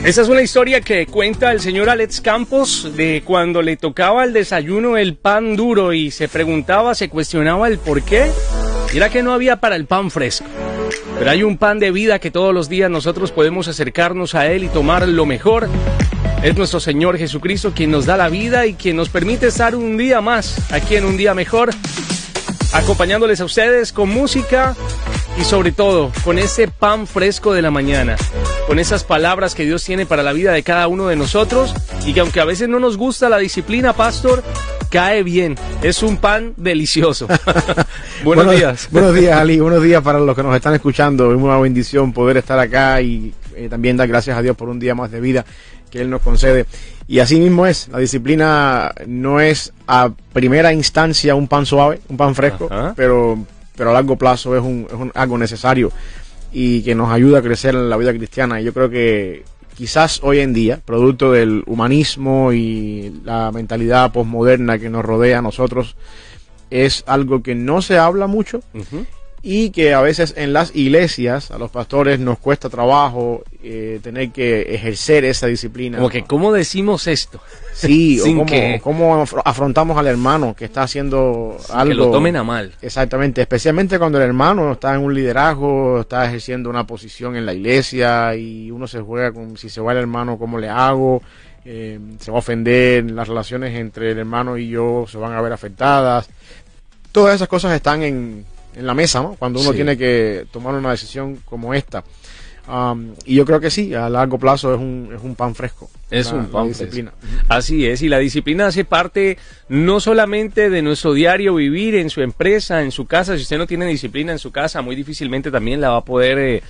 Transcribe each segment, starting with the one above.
Esa es una historia que cuenta el señor Alex Campos de cuando le tocaba al desayuno el pan duro y se preguntaba, se cuestionaba el por qué. Y era que no había para el pan fresco. Pero hay un pan de vida que todos los días nosotros podemos acercarnos a él y tomar lo mejor. Es nuestro Señor Jesucristo quien nos da la vida y quien nos permite estar un día más aquí en Un Día Mejor, acompañándoles a ustedes con música y sobre todo con ese pan fresco de la mañana, con esas palabras que Dios tiene para la vida de cada uno de nosotros y que aunque a veces no nos gusta la disciplina, pastor, cae bien, es un pan delicioso. Buenos días. Buenos días, Ali, buenos días para los que nos están escuchando. Es una bendición poder estar acá y también dar gracias a Dios por un día más de vida que Él nos concede. Y así mismo es, la disciplina no es a primera instancia un pan suave, un pan fresco, pero a largo plazo es algo necesario y que nos ayuda a crecer en la vida cristiana. Y yo creo que quizás hoy en día, producto del humanismo y la mentalidad posmoderna que nos rodea a nosotros, es algo que no se habla mucho y que a veces en las iglesias a los pastores nos cuesta trabajo tener que ejercer esa disciplina. Como que, ¿cómo decimos esto? Sí, o cómo afrontamos al hermano que está haciendo algo. Que lo tomen a mal. Exactamente, especialmente cuando el hermano está en un liderazgo, está ejerciendo una posición en la iglesia y uno se juega con si se va el hermano, ¿cómo le hago? Se va a ofender, las relaciones entre el hermano y yo se van a ver afectadas. Todas esas cosas están en la mesa, ¿no? Cuando uno tiene que tomar una decisión como esta. Y yo creo que sí, a largo plazo es un pan fresco. Es un pan fresco. Así es, y la disciplina hace parte no solamente de nuestro diario vivir en su empresa, en su casa. Si usted no tiene disciplina en su casa, muy difícilmente también la va a poder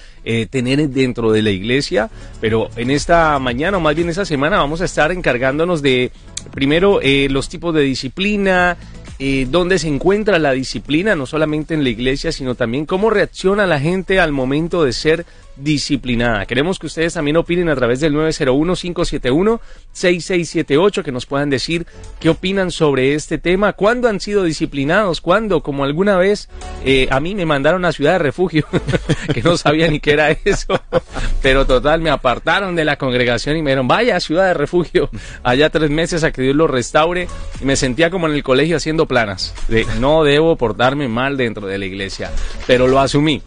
tener dentro de la iglesia. Pero en esta mañana, o más bien esta semana, vamos a estar encargándonos de, primero, los tipos de disciplina, dónde se encuentra la disciplina, no solamente en la iglesia, sino también cómo reacciona la gente al momento de ser disciplinada. Queremos que ustedes también opinen a través del 901-571-6678, que nos puedan decir qué opinan sobre este tema, cuándo han sido disciplinados, cuándo, como alguna vez a mí me mandaron a Ciudad de Refugio, que no sabía ni qué era eso, pero total, me apartaron de la congregación y me dijeron, vaya a Ciudad de Refugio, allá 3 meses a que Dios lo restaure, y me sentía como en el colegio haciendo planas, de no debo portarme mal dentro de la iglesia, pero lo asumí.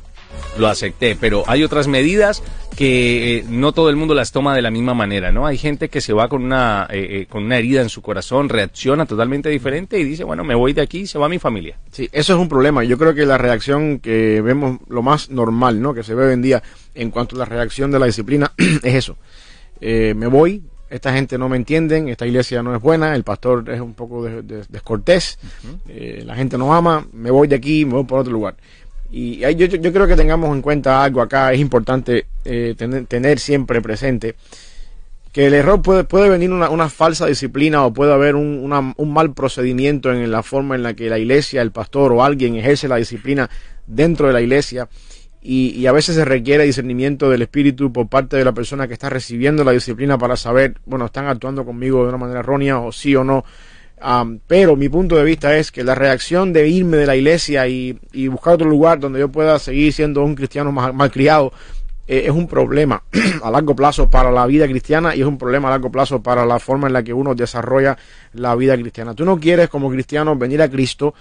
Lo acepté, pero hay otras medidas que no todo el mundo las toma de la misma manera, ¿no? Hay gente que se va con una herida en su corazón, reacciona totalmente diferente y dice, bueno, me voy de aquí y se va mi familia. Sí, eso es un problema. Yo creo que la reacción que vemos, lo más normal, ¿no?, que se ve hoy en día en cuanto a la reacción de la disciplina, es eso. Me voy, esta gente no me entienden, esta iglesia no es buena, el pastor es un poco descortés, la gente no ama, me voy de aquí, me voy por otro lugar. Y yo creo que tengamos en cuenta algo acá. Es importante tener siempre presente que el error puede venir una falsa disciplina, o puede haber un mal procedimiento en la forma en la que la iglesia, el pastor o alguien ejerce la disciplina dentro de la iglesia, y a veces se requiere discernimiento del espíritu por parte de la persona que está recibiendo la disciplina para saber, bueno, están actuando conmigo de una manera errónea o sí o no. Pero mi punto de vista es que la reacción de irme de la iglesia y buscar otro lugar donde yo pueda seguir siendo un cristiano malcriado es un problema a largo plazo para la vida cristiana, y es un problema a largo plazo para la forma en la que uno desarrolla la vida cristiana. Tú no quieres como cristiano venir a Cristo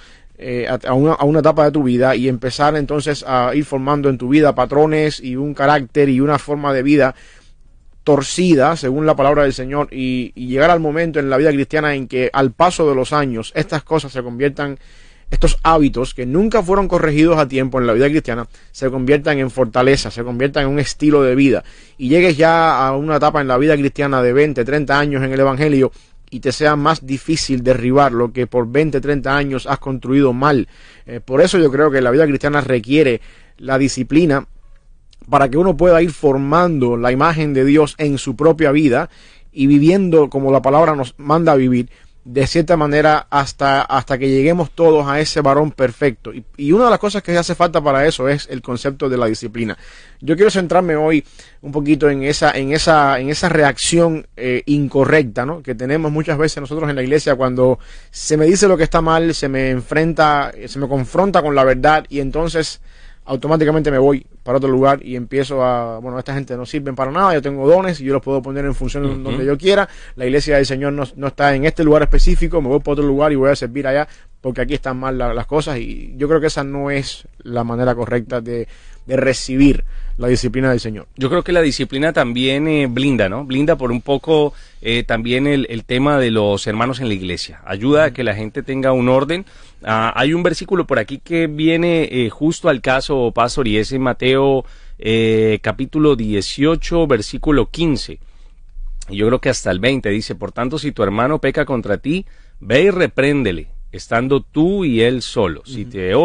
a una etapa de tu vida y empezar entonces a ir formando en tu vida patrones y un carácter y una forma de vida torcida según la palabra del Señor, y llegar al momento en la vida cristiana en que al paso de los años estas cosas se conviertan, estos hábitos que nunca fueron corregidos a tiempo en la vida cristiana, se conviertan en fortaleza, se conviertan en un estilo de vida, y llegues ya a una etapa en la vida cristiana de 20, 30 años en el Evangelio y te sea más difícil derribar lo que por 20, 30 años has construido mal. Por eso yo creo que la vida cristiana requiere la disciplina, para que uno pueda ir formando la imagen de Dios en su propia vida y viviendo como la palabra nos manda a vivir, de cierta manera hasta que lleguemos todos a ese varón perfecto. Y una de las cosas que hace falta para eso es el concepto de la disciplina. Yo quiero centrarme hoy un poquito en esa reacción incorrecta, ¿no?, que tenemos muchas veces nosotros en la iglesia cuando se me dice lo que está mal, se me confronta con la verdad, y entonces automáticamente me voy para otro lugar y empiezo bueno, esta gente no sirven para nada, yo tengo dones y yo los puedo poner en función donde yo quiera, la iglesia del Señor no está en este lugar específico, me voy para otro lugar y voy a servir allá porque aquí están mal las cosas, y yo creo que esa no es la manera correcta de recibir la disciplina del Señor. Yo creo que la disciplina también blinda, ¿no? Blinda por un poco también el tema de los hermanos en la iglesia. Ayuda a que la gente tenga un orden. Hay un versículo por aquí que viene justo al caso, Pastor, y es en Mateo capítulo 18, versículo 15. Y yo creo que hasta el 20 dice: por tanto, si tu hermano peca contra ti, ve y repréndele, estando tú y él solos. Si te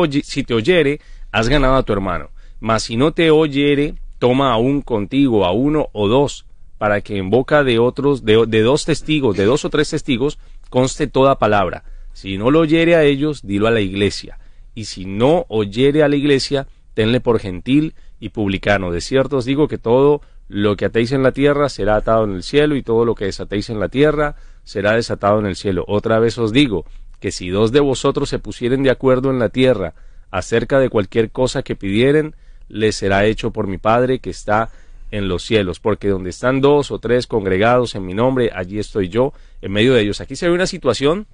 oyere, has ganado a tu hermano. Mas si no te oyere, toma aún contigo a uno o dos, para que en boca de otros, de dos testigos, de 2 o 3 testigos, conste toda palabra. Si no lo oyere a ellos, dilo a la iglesia. Y si no oyere a la iglesia, tenle por gentil y publicano. De cierto os digo que todo lo que atéis en la tierra será atado en el cielo, y todo lo que desatéis en la tierra será desatado en el cielo. Otra vez os digo que si 2 de vosotros se pusieren de acuerdo en la tierra acerca de cualquier cosa que pidieren, les será hecho por mi Padre que está en los cielos, porque donde están 2 o 3 congregados en mi nombre, allí estoy yo en medio de ellos. Aquí se ve una situación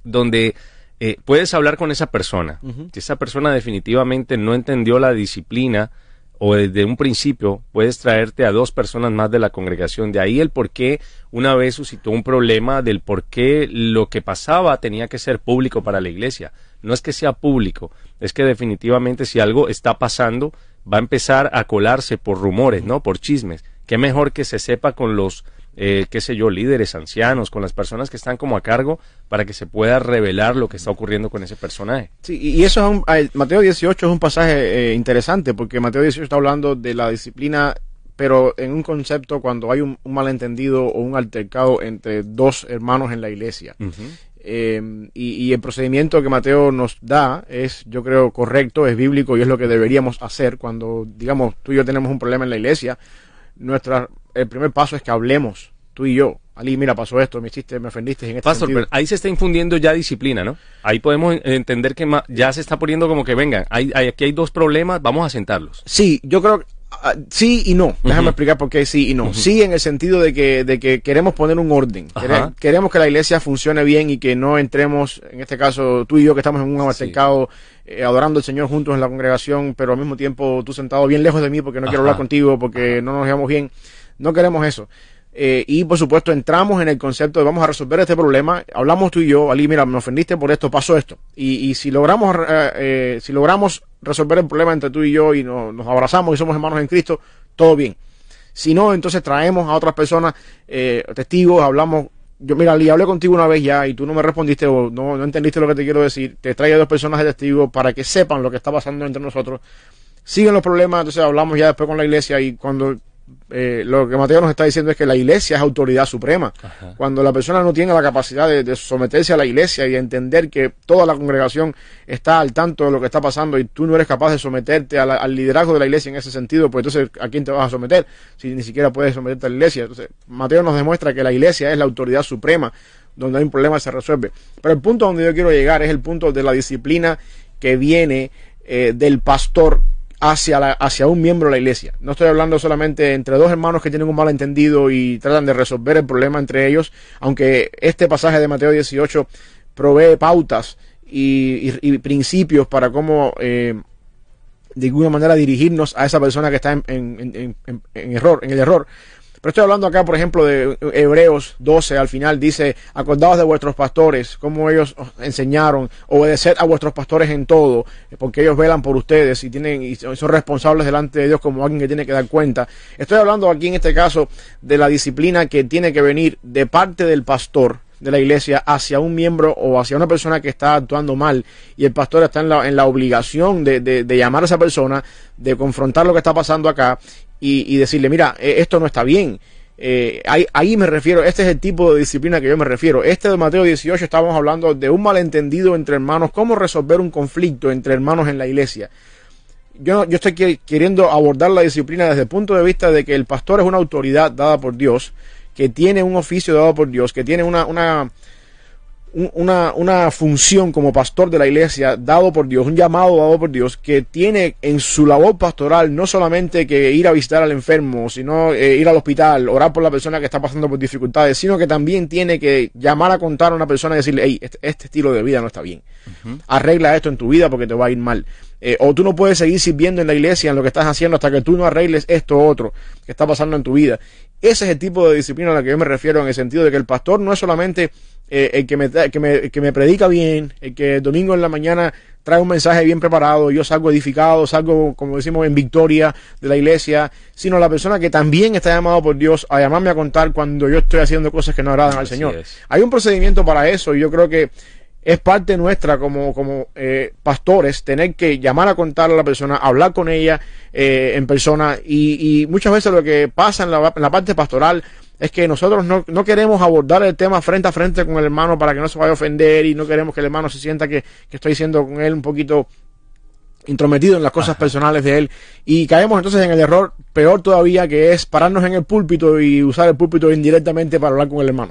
donde puedes hablar con esa persona. Si esa persona definitivamente no entendió la disciplina, o desde un principio, puedes traerte a 2 personas más de la congregación. De ahí el por qué una vez suscitó un problema del por qué lo que pasaba tenía que ser público para la iglesia. No es que sea público, es que definitivamente si algo está pasando, va a empezar a colarse por rumores, ¿no? Por chismes. Qué mejor que se sepa con los, líderes, ancianos, con las personas que están como a cargo, para que se pueda revelar lo que está ocurriendo con ese personaje. Sí, y eso es Mateo 18 es un pasaje interesante, porque Mateo 18 está hablando de la disciplina, pero en un concepto cuando hay un malentendido o un altercado entre 2 hermanos en la iglesia. Y el procedimiento que Mateo nos da es, yo creo, correcto, es bíblico y es lo que deberíamos hacer cuando, digamos, tú y yo tenemos un problema en la iglesia. El primer paso es que hablemos, tú y yo. Ali, mira, pasó esto, me ofendiste en este Pastor, sentido. pero ahí se está infundiendo ya disciplina, ¿no? Ahí podemos entender que ya se está poniendo como que, vengan, aquí hay 2 problemas, vamos a sentarlos. Sí, yo creo que sí y no. Déjame explicar por qué sí y no. Sí, en el sentido de que queremos poner un orden. Queremos que la iglesia funcione bien y que no entremos, en este caso tú y yo que estamos en un altercado, adorando al Señor juntos en la congregación, pero al mismo tiempo tú sentado bien lejos de mí porque no quiero hablar contigo, porque no nos llevamos bien. No queremos eso. Y por supuesto entramos en el concepto de vamos a resolver este problema, hablamos tú y yo, Ali, mira, me ofendiste por esto, pasó esto, y si logramos resolver el problema entre tú y yo y nos abrazamos y somos hermanos en Cristo, todo bien. Si no, entonces traemos a otras personas, testigos, hablamos. Yo, mira, Ali, hablé contigo una vez ya y tú no me respondiste o no entendiste lo que te quiero decir, te traigo 2 personas de testigos para que sepan lo que está pasando entre nosotros. Siguen los problemas, entonces hablamos ya después con la iglesia, y cuando lo que Mateo nos está diciendo es que la iglesia es autoridad suprema. Cuando la persona no tiene la capacidad de someterse a la iglesia y entender que toda la congregación está al tanto de lo que está pasando y tú no eres capaz de someterte al liderazgo de la iglesia en ese sentido, pues entonces ¿a quién te vas a someter? Si ni siquiera puedes someterte a la iglesia. Entonces Mateo nos demuestra que la iglesia es la autoridad suprema, donde hay un problema se resuelve. Pero el punto donde yo quiero llegar es el punto de la disciplina que viene del pastor hacia un miembro de la iglesia. No estoy hablando solamente entre 2 hermanos que tienen un malentendido y tratan de resolver el problema entre ellos, aunque este pasaje de Mateo 18 provee pautas y principios para cómo de alguna manera dirigirnos a esa persona que está en el error. Pero estoy hablando acá, por ejemplo, de Hebreos 12, al final dice, acordaos de vuestros pastores, como ellos os enseñaron, obedeced a vuestros pastores en todo, porque ellos velan por ustedes y son responsables delante de Dios como alguien que tiene que dar cuenta. Estoy hablando aquí en este caso de la disciplina que tiene que venir de parte del pastor de la iglesia hacia un miembro o hacia una persona que está actuando mal, y el pastor está en la obligación de llamar a esa persona, de confrontar lo que está pasando acá y decirle, mira, esto no está bien. Ahí me refiero, este es el tipo de disciplina que yo me refiero. De Mateo 18 estábamos hablando de un malentendido entre hermanos, cómo resolver un conflicto entre hermanos en la iglesia. Yo estoy queriendo abordar la disciplina desde el punto de vista de que el pastor es una autoridad dada por Dios, que tiene un oficio dado por Dios, que tiene una una función como pastor de la iglesia dado por Dios, un llamado dado por Dios, que tiene en su labor pastoral no solamente que ir a visitar al enfermo, sino ir al hospital, orar por la persona que está pasando por dificultades, sino que también tiene que llamar a contar a una persona y decirle, hey, este estilo de vida no está bien, arregla esto en tu vida porque te va a ir mal. O tú no puedes seguir sirviendo en la iglesia en lo que estás haciendo hasta que tú no arregles esto u otro que está pasando en tu vida. Ese es el tipo de disciplina a la que yo me refiero, en el sentido de que el pastor no es solamente el que me predica bien, el que el domingo en la mañana trae un mensaje bien preparado, yo salgo edificado, salgo, como decimos, en victoria de la iglesia, sino la persona que también está llamado por Dios a llamarme a contar cuando yo estoy haciendo cosas que no agradan al Señor. Hay un procedimiento para eso, y yo creo que es parte nuestra como pastores tener que llamar a contar a la persona, hablar con ella en persona, y muchas veces lo que pasa en la parte pastoral es que nosotros no queremos abordar el tema frente a frente con el hermano para que no se vaya a ofender, y no queremos que el hermano se sienta que estoy siendo con él un poquito intrometido en las cosas personales de él, y caemos entonces en el error peor todavía, que es pararnos en el púlpito y usar el púlpito indirectamente para hablar con el hermano.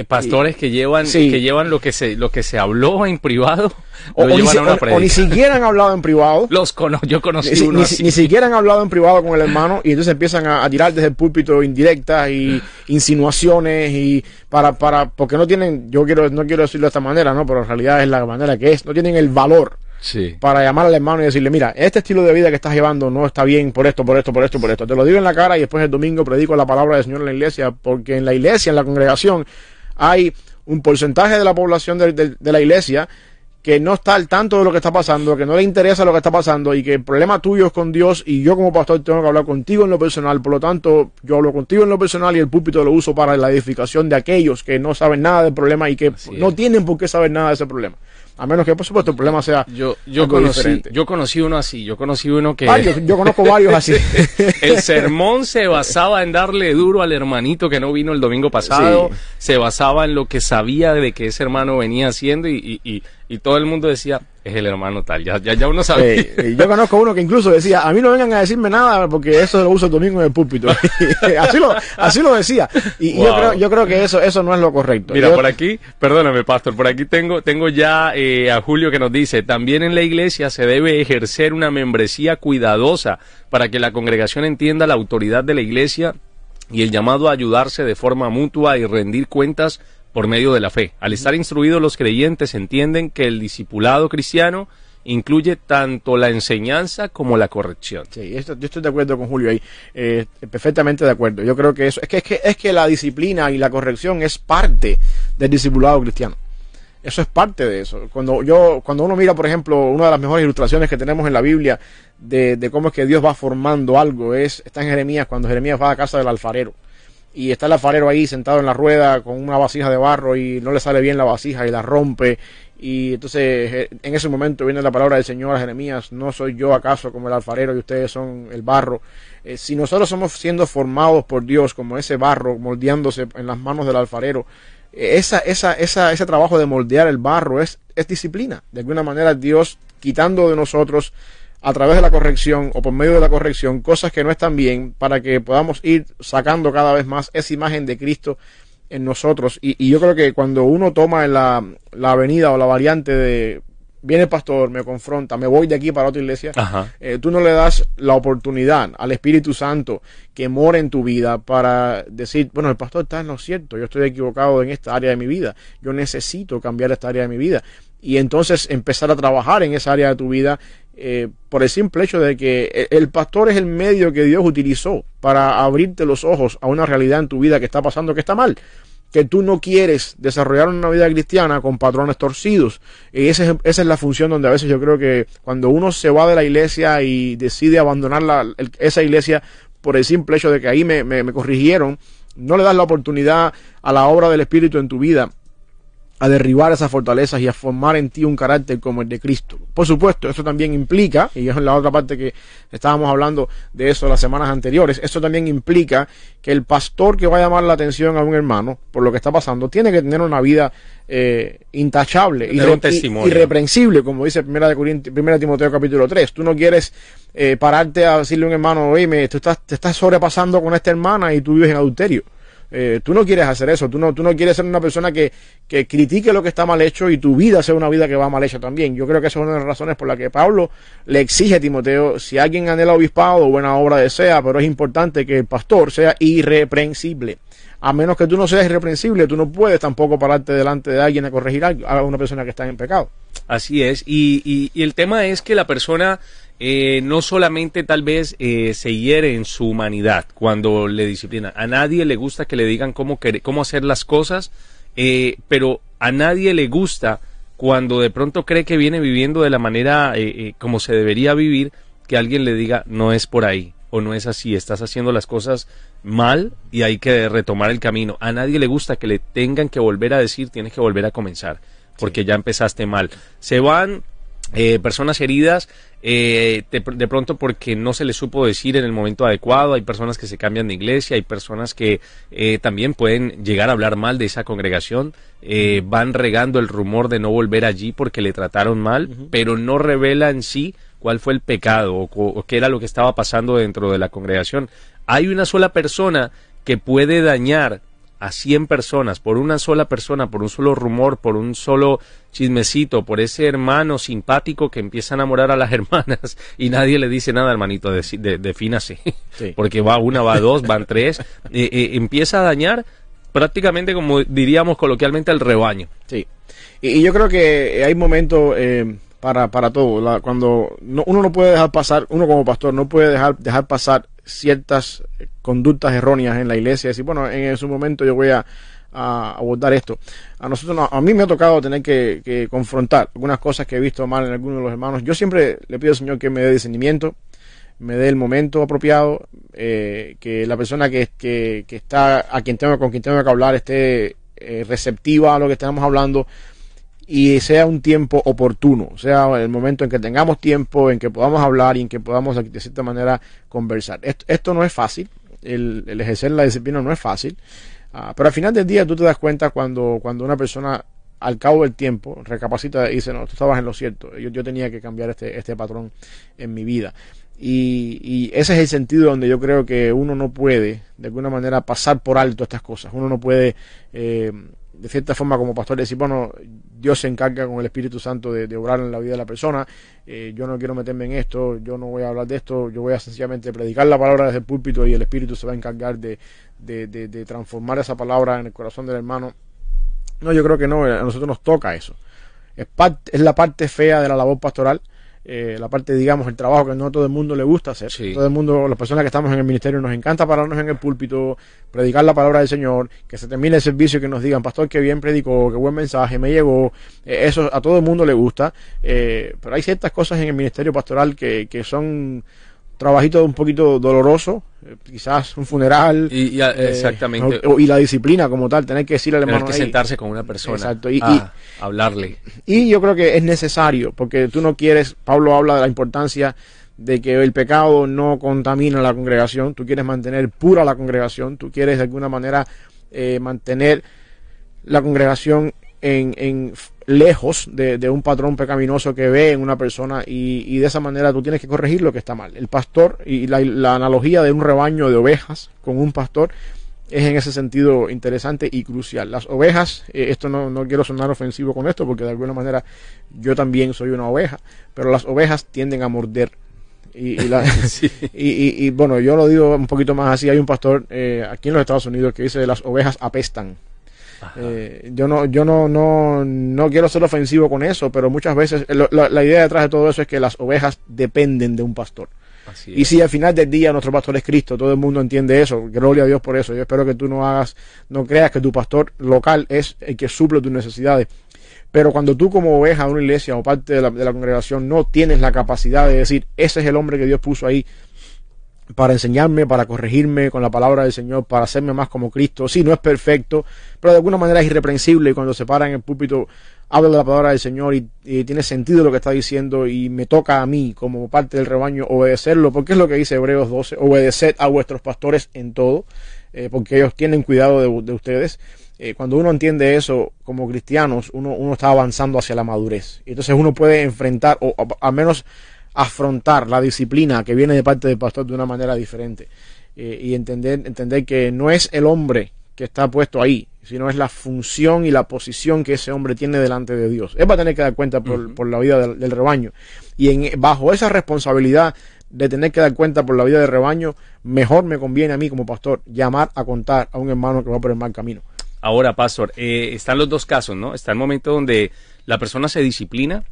Pastores que llevan lo que se habló en privado, o ni siquiera han hablado en privado. Yo conocí uno así. Ni siquiera han hablado en privado con el hermano, y entonces empiezan a tirar desde el púlpito indirectas y insinuaciones, y porque no tienen, no quiero decirlo de esta manera, ¿no? Pero en realidad es la manera que es, no tienen el valor para llamar al hermano y decirle, mira, este estilo de vida que estás llevando no está bien por esto. Te lo digo en la cara, y después el domingo predico la palabra del Señor en la iglesia, porque en la iglesia, en la congregación, hay un porcentaje de la población de la iglesia que no está al tanto de lo que está pasando, que no le interesa lo que está pasando, y que el problema tuyo es con Dios, y yo como pastor tengo que hablar contigo en lo personal. Por lo tanto, yo hablo contigo en lo personal, y el púlpito lo uso para la edificación de aquellos que no saben nada del problema y que no tienen por qué saber nada de ese problema. A menos que, por supuesto, el problema sea yo conocí uno así. Yo conozco varios así. El sermón se basaba en darle duro al hermanito que no vino el domingo pasado. Sí. Se basaba en lo que sabía de que ese hermano venía haciendo, y todo el mundo decía, es el hermano tal. Ya uno sabe. Yo conozco uno que incluso decía, a mí no vengan a decirme nada porque eso lo uso el domingo en el púlpito. así lo decía. Y wow. yo creo que eso no es lo correcto. Mira, por aquí, perdóname, pastor, por aquí tengo ya a Julio, que nos dice, también en la iglesia se debe ejercer una membresía cuidadosa para que la congregación entienda la autoridad de la iglesia y el llamado a ayudarse de forma mutua y rendir cuentas por medio de la fe. Al estar instruidos, los creyentes entienden que el discipulado cristiano incluye tanto la enseñanza como la corrección. Sí, yo estoy de acuerdo con Julio ahí, perfectamente de acuerdo. Yo creo que eso es que la disciplina y la corrección es parte del discipulado cristiano. Eso es parte de eso. Cuando uno mira, por ejemplo, una de las mejores ilustraciones que tenemos en la Biblia de cómo es que Dios va formando algo, está en Jeremías, cuando Jeremías va a casa del alfarero. Y está el alfarero ahí sentado en la rueda con una vasija de barro, y no le sale bien la vasija y la rompe. Y entonces en ese momento viene la palabra del Señor a Jeremías: ¿no soy yo acaso como el alfarero y ustedes son el barro? Si nosotros somos siendo formados por Dios como ese barro moldeándose en las manos del alfarero, ese trabajo de moldear el barro es disciplina. De alguna manera Dios quitando de nosotros, a través de la corrección o por medio de la corrección, cosas que no están bien, para que podamos ir sacando cada vez más esa imagen de Cristo en nosotros. Y yo creo que cuando uno toma la avenida o la variante de viene el pastor, me confronta, me voy de aquí para otra iglesia, tú no le das la oportunidad al Espíritu Santo que mora en tu vida para decir, bueno, el pastor está en lo cierto, yo estoy equivocado en esta área de mi vida, yo necesito cambiar esta área de mi vida. Y entonces empezar a trabajar en esa área de tu vida, por el simple hecho de que el pastor es el medio que Dios utilizó para abrirte los ojos a una realidad en tu vida que está pasando, que está mal, que tú no quieres desarrollar una vida cristiana con patrones torcidos. Y esa es la función donde a veces yo creo que cuando uno se va de la iglesia y decide abandonar esa iglesia por el simple hecho de que ahí me corrigieron, no le das la oportunidad a la obra del Espíritu en tu vida a derribar esas fortalezas y a formar en ti un carácter como el de Cristo. Por supuesto, eso también implica, y es la otra parte que estábamos hablando de eso las semanas anteriores, eso también implica que el pastor que va a llamar la atención a un hermano por lo que está pasando tiene que tener una vida intachable, irreprensible, como dice 1 Timoteo capítulo 3. Tú no quieres pararte a decirle a un hermano, oye, te estás sobrepasando con esta hermana y tú vives en adulterio. tú no quieres hacer eso, tú no quieres ser una persona que critique lo que está mal hecho y tu vida sea una vida que va mal hecha también. Yo creo que esa es una de las razones por las que Pablo le exige a Timoteo, si alguien anhela obispado, buena obra desea, pero es importante que el pastor sea irreprensible. A menos que tú no seas irreprensible, tú no puedes tampoco pararte delante de alguien a corregir a una persona que está en pecado. Así es, y el tema es que la persona no solamente tal vez se hiere en su humanidad cuando le disciplina. A nadie le gusta que le digan cómo hacer las cosas, pero a nadie le gusta cuando de pronto cree que viene viviendo de la manera como se debería vivir, que alguien le diga no es por ahí o no es así, estás haciendo las cosas mal y hay que retomar el camino. A nadie le gusta que le tengan que volver a decir tienes que volver a comenzar porque sí, ya empezaste mal. Se van personas heridas de pronto porque no se les supo decir en el momento adecuado. Hay personas que se cambian de iglesia, hay personas que también pueden llegar a hablar mal de esa congregación, van regando el rumor de no volver allí porque le trataron mal, pero no revela en sí cuál fue el pecado o qué era lo que estaba pasando dentro de la congregación. Hay una sola persona que puede dañar a 100 personas, por una sola persona, por un solo rumor, por un solo chismecito, por ese hermano simpático que empieza a enamorar a las hermanas y nadie le dice nada, hermanito, defínase, sí. Porque va una, va dos, van tres, empieza a dañar prácticamente, como diríamos coloquialmente, al rebaño. Sí, y yo creo que hay momentos para todo. Cuando uno no puede dejar pasar, uno como pastor no puede dejar pasar ciertas conductas erróneas en la iglesia, decir, bueno, en su momento yo voy a abordar esto. A mí me ha tocado tener que confrontar algunas cosas que he visto mal en algunos de los hermanos. Yo siempre le pido al Señor que me dé discernimiento, me dé el momento apropiado, que la persona que está con quien tengo que hablar esté receptiva a lo que estamos hablando, y sea un tiempo oportuno, sea el momento en que tengamos tiempo, en que podamos hablar y en que podamos de cierta manera conversar. Esto no es fácil, el ejercer la disciplina no es fácil, pero al final del día tú te das cuenta cuando una persona al cabo del tiempo recapacita y dice, no, tú estabas en lo cierto, yo tenía que cambiar este patrón en mi vida. Y ese es el sentido donde yo creo que uno no puede de alguna manera pasar por alto estas cosas. Uno no puede de cierta forma como pastor decir, bueno, Dios se encarga con el Espíritu Santo de obrar en la vida de la persona, yo no quiero meterme en esto, yo no voy a hablar de esto, yo voy a sencillamente predicar la palabra desde el púlpito y el Espíritu se va a encargar de transformar esa palabra en el corazón del hermano. No, yo creo que no, a nosotros nos toca eso. Es la parte fea de la labor pastoral, la parte, digamos, el trabajo que no a todo el mundo le gusta hacer. Sí. Todo el mundo, las personas que estamos en el ministerio, nos encanta pararnos en el púlpito, predicar la palabra del Señor, que se termine el servicio y que nos digan, pastor, qué bien predicó, qué buen mensaje, me llegó. Eso a todo el mundo le gusta, pero hay ciertas cosas en el ministerio pastoral que son trabajito un poquito doloroso, quizás un funeral, exactamente, y la disciplina como tal, tener que decirle al hermano, tener que sentarse con una persona, exacto, hablarle, y yo creo que es necesario, porque tú no quieres, Pablo habla de la importancia de que el pecado no contamina la congregación, tú quieres mantener pura la congregación, tú quieres de alguna manera mantener la congregación en lejos de un patrón pecaminoso que ve en una persona, y de esa manera tú tienes que corregir lo que está mal. El pastor, y la analogía de un rebaño de ovejas con un pastor es en ese sentido interesante y crucial. Las ovejas, esto no quiero sonar ofensivo con esto porque de alguna manera yo también soy una oveja, pero las ovejas tienden a morder. Sí. y bueno, yo lo digo un poquito más así. Hay un pastor aquí en los Estados Unidos que dice las ovejas apestan. Yo no quiero ser ofensivo con eso, pero muchas veces la idea detrás de todo eso es que las ovejas dependen de un pastor. Y si al final del día nuestro pastor es Cristo, todo el mundo entiende eso, gloria a Dios por eso. Yo espero que tú no creas que tu pastor local es el que suple tus necesidades, pero cuando tú como oveja de una iglesia o parte de la congregación no tienes la capacidad de decir, ese es el hombre que Dios puso ahí para enseñarme, para corregirme con la palabra del Señor, para hacerme más como Cristo. Sí, no es perfecto, pero de alguna manera es irreprensible, y cuando se para en el púlpito habla de la palabra del Señor y tiene sentido lo que está diciendo, y me toca a mí como parte del rebaño obedecerlo, porque es lo que dice Hebreos 12, obedeced a vuestros pastores en todo, porque ellos tienen cuidado de ustedes. Cuando uno entiende eso como cristianos, uno está avanzando hacia la madurez, y entonces uno puede enfrentar, o al menos afrontar la disciplina que viene de parte del pastor de una manera diferente, y entender que no es el hombre que está puesto ahí, sino es la función y la posición que ese hombre tiene delante de Dios. Él va a tener que dar cuenta por la vida del rebaño. Y bajo esa responsabilidad de tener que dar cuenta por la vida del rebaño, mejor me conviene a mí como pastor llamar a contar a un hermano que va por el mal camino. Ahora, pastor, están los dos casos, ¿no? Está el momento donde la persona se disciplina,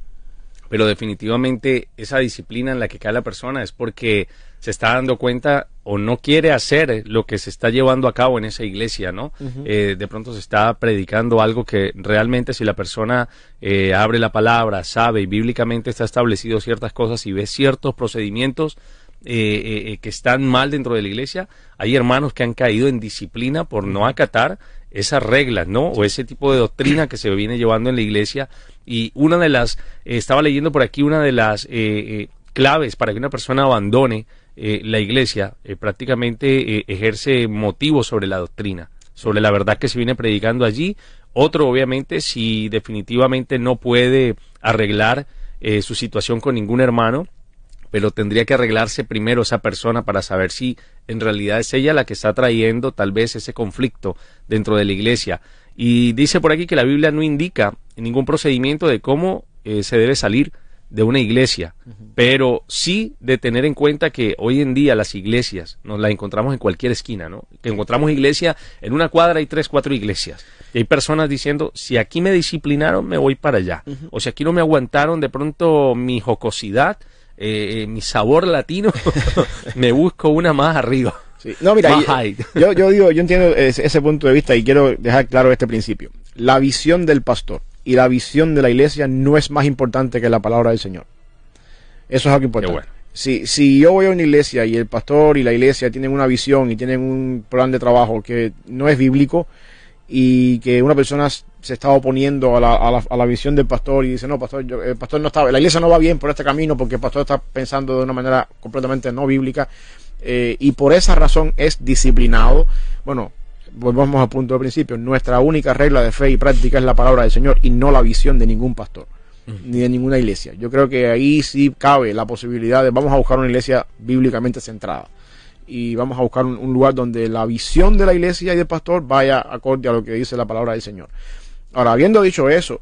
pero definitivamente esa disciplina en la que cae la persona es porque se está dando cuenta o no quiere hacer lo que se está llevando a cabo en esa iglesia, ¿no? De pronto se está predicando algo que realmente, si la persona abre la palabra, sabe y bíblicamente está establecido ciertas cosas y ve ciertos procedimientos que están mal dentro de la iglesia, hay hermanos que han caído en disciplina por no acatar esas reglas, ¿no? O ese tipo de doctrina que se viene llevando en la iglesia. Y una de las, estaba leyendo por aquí, una de las claves para que una persona abandone la iglesia, prácticamente ejerce motivos sobre la doctrina, sobre la verdad que se viene predicando allí. Otro, obviamente, si definitivamente no puede arreglar su situación con ningún hermano, pero tendría que arreglarse primero esa persona para saber si en realidad es ella la que está trayendo tal vez ese conflicto dentro de la iglesia. Y dice por aquí que la Biblia no indica ningún procedimiento de cómo se debe salir de una iglesia, pero sí de tener en cuenta que hoy en día las iglesias nos las encontramos en cualquier esquina, ¿no? Que encontramos iglesia, en una cuadra hay 3, 4 iglesias, y hay personas diciendo, si aquí me disciplinaron, me voy para allá, o si aquí no me aguantaron de pronto mi jocosidad, mi sabor latino, me busco una más arriba. Sí. No, mira, yo entiendo ese punto de vista y quiero dejar claro este principio. La visión del pastor y la visión de la iglesia no es más importante que la palabra del Señor. Eso es algo importante. Bueno. Si yo voy a una iglesia y el pastor y la iglesia tienen una visión y tienen un plan de trabajo que no es bíblico y que una persona se está oponiendo a la visión del pastor y dice, no, pastor, el pastor no está, la iglesia no va bien por este camino porque el pastor está pensando de una manera completamente no bíblica, y por esa razón es disciplinado. Bueno, volvamos al punto de principio. Nuestra única regla de fe y práctica es la palabra del Señor y no la visión de ningún pastor ni de ninguna iglesia. Yo creo que ahí sí cabe la posibilidad de vamos a buscar una iglesia bíblicamente centrada y vamos a buscar un lugar donde la visión de la iglesia y del pastor vaya acorde a lo que dice la palabra del Señor. Ahora, habiendo dicho eso,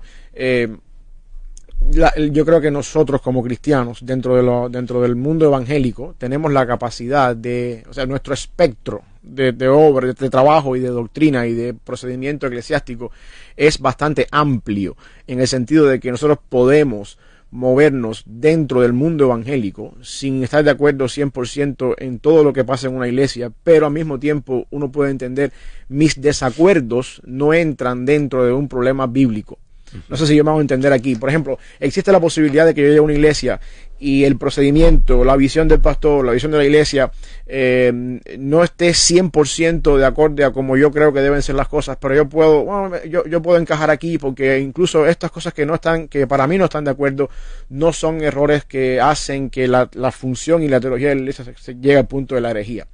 yo creo que nosotros como cristianos dentro del mundo evangélico tenemos la capacidad de, o sea, nuestro espectro de obra, de trabajo y de doctrina y de procedimiento eclesiástico es bastante amplio, en el sentido de que nosotros podemos movernos dentro del mundo evangélico sin estar de acuerdo 100% en todo lo que pasa en una iglesia, pero al mismo tiempo uno puede entender mis desacuerdos no entran dentro de un problema bíblico. No sé si yo me hago entender aquí. Por ejemplo, existe la posibilidad de que yo llegue a una iglesia y el procedimiento, la visión del pastor, la visión de la iglesia no esté 100% de acorde a como yo creo que deben ser las cosas, pero yo puedo encajar aquí porque incluso estas cosas que para mí no están de acuerdo, no son errores que hacen que la función y la teología de la iglesia se llegue al punto de la herejía.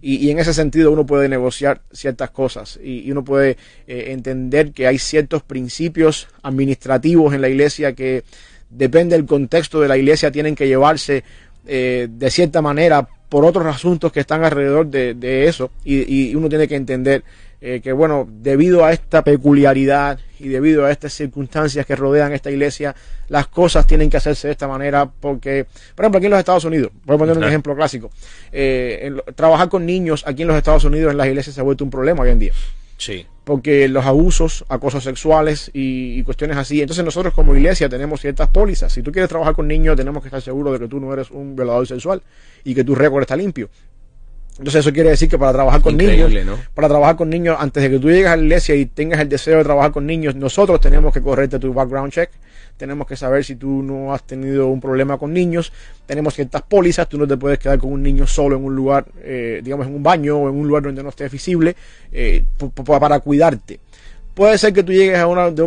Y en ese sentido uno puede negociar ciertas cosas y uno puede entender que hay ciertos principios administrativos en la iglesia que depende del contexto de la iglesia tienen que llevarse de cierta manera por otros asuntos que están alrededor de eso y uno tiene que entender que bueno, debido a esta peculiaridad y debido a estas circunstancias que rodean esta iglesia, las cosas tienen que hacerse de esta manera porque, por ejemplo, aquí en los Estados Unidos, voy a poner un ejemplo clásico, trabajar con niños aquí en los Estados Unidos en las iglesias se ha vuelto un problema hoy en día. Sí. Porque los abusos, acosos sexuales y cuestiones así. Entonces nosotros como iglesia tenemos ciertas pólizas. Si tú quieres trabajar con niños, tenemos que estar seguros de que tú no eres un violador sexual y que tu récord está limpio. Entonces eso quiere decir que para trabajar con niños, ¿no? Para trabajar con niños, antes de que tú llegues a la iglesia y tengas el deseo de trabajar con niños, nosotros tenemos que correrte tu background check. Tenemos que saber si tú no has tenido un problema con niños. Tenemos ciertas pólizas. Tú no te puedes quedar con un niño solo en un lugar, digamos en un baño o en un lugar donde no esté visible, para cuidarte. Puede ser que tú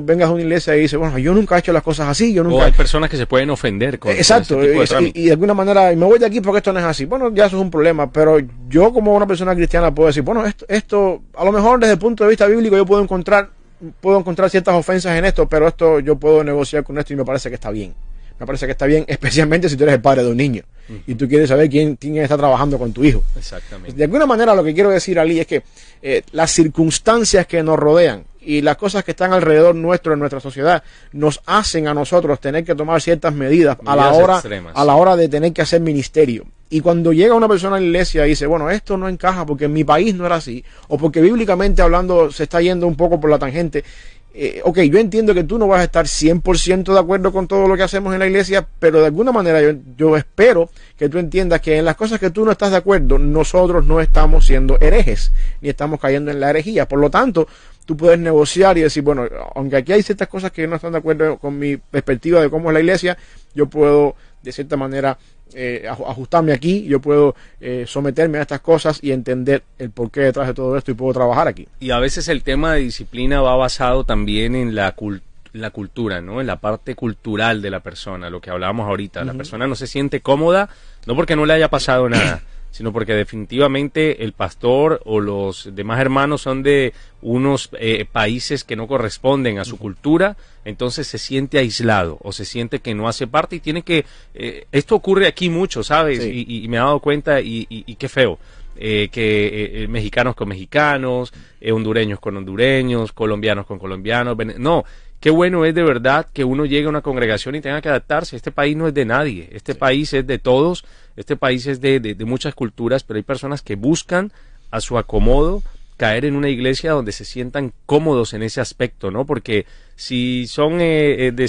vengas a una iglesia y dices, bueno, yo nunca he hecho las cosas así. O hay personas que se pueden ofender con exacto, ese tipo de y de alguna manera me voy de aquí porque esto no es así. Bueno, ya eso es un problema, pero yo como una persona cristiana puedo decir, bueno, esto a lo mejor desde el punto de vista bíblico yo puedo encontrar ciertas ofensas en esto, pero esto yo puedo negociar con esto y me parece que está bien. Me parece que está bien, especialmente si tú eres el padre de un niño. y tú quieres saber quién está trabajando con tu hijo. Exactamente. De alguna manera lo que quiero decir, Ali, es que las circunstancias que nos rodean y las cosas que están alrededor nuestro en nuestra sociedad nos hacen a nosotros tener que tomar ciertas medidas a la hora de tener que hacer ministerio. Y cuando llega una persona a la iglesia y dice, bueno, esto no encaja porque en mi país no era así, o porque bíblicamente hablando se está yendo un poco por la tangente, ok, yo entiendo que tú no vas a estar 100% de acuerdo con todo lo que hacemos en la iglesia, pero de alguna manera yo espero que tú entiendas que en las cosas que tú no estás de acuerdo, nosotros no estamos siendo herejes, ni estamos cayendo en la herejía. Por lo tanto, tú puedes negociar y decir, bueno, aunque aquí hay ciertas cosas que no están de acuerdo con mi perspectiva de cómo es la iglesia, yo puedo de cierta manera ajustarme aquí, yo puedo someterme a estas cosas y entender el porqué detrás de todo esto y puedo trabajar aquí. Y a veces el tema de disciplina va basado también en la cultura, ¿no? En la parte cultural de la persona, lo que hablábamos ahorita. La persona no se siente cómoda, no porque no le haya pasado nada, sino porque definitivamente el pastor o los demás hermanos son de unos países que no corresponden a su cultura, entonces se siente aislado o se siente que no hace parte y tiene que... esto ocurre aquí mucho, ¿sabes? Sí. Y me he dado cuenta y qué feo. Mexicanos con mexicanos, hondureños con hondureños, colombianos con colombianos. No, qué bueno es de verdad que uno llegue a una congregación y tenga que adaptarse. Este país no es de nadie, este país es de todos, este país es de muchas culturas, pero hay personas que buscan a su acomodo caer en una iglesia donde se sientan cómodos en ese aspecto, ¿no? Porque si son de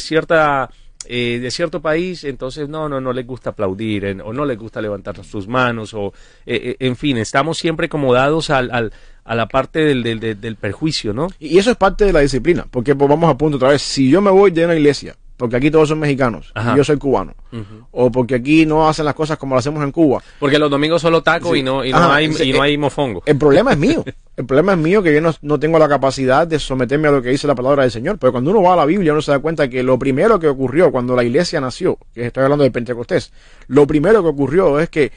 cierto país, entonces no les gusta aplaudir o no les gusta levantar sus manos o en fin, estamos siempre acomodados a la parte del perjuicio, ¿no? Y eso es parte de la disciplina, porque pues, vamos a punto otra vez, si yo me voy de una iglesia, porque aquí todos son mexicanos, y yo soy cubano, o porque aquí no hacen las cosas como las hacemos en Cuba. Porque los domingos solo taco y no hay mofongo. El problema es mío. El problema es mío que yo no tengo la capacidad de someterme a lo que dice la palabra del Señor. Pero cuando uno va a la Biblia, uno se da cuenta que lo primero que ocurrió cuando la iglesia nació, que estoy hablando del Pentecostés, lo primero que ocurrió es que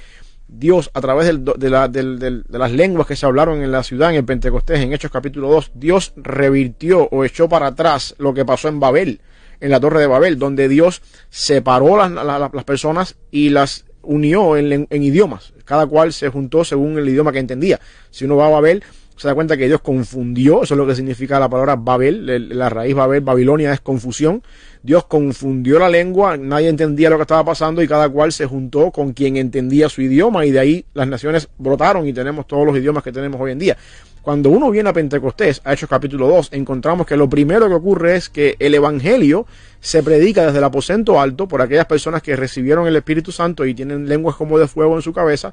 Dios, a través de las lenguas que se hablaron en la ciudad, en el Pentecostés, en Hechos capítulo 2, Dios revirtió o echó para atrás lo que pasó en Babel, en la Torre de Babel, donde Dios separó las personas y las unió en idiomas. Cada cual se juntó según el idioma que entendía. Si uno va a Babel, se da cuenta que Dios confundió, eso es lo que significa la palabra Babel, la raíz Babel, Babilonia es confusión. Dios confundió la lengua, nadie entendía lo que estaba pasando y cada cual se juntó con quien entendía su idioma y de ahí las naciones brotaron y tenemos todos los idiomas que tenemos hoy en día. Cuando uno viene a Pentecostés, a Hechos capítulo 2, encontramos que lo primero que ocurre es que el Evangelio se predica desde el aposento alto por aquellas personas que recibieron el Espíritu Santo y tienen lenguas como de fuego en su cabeza.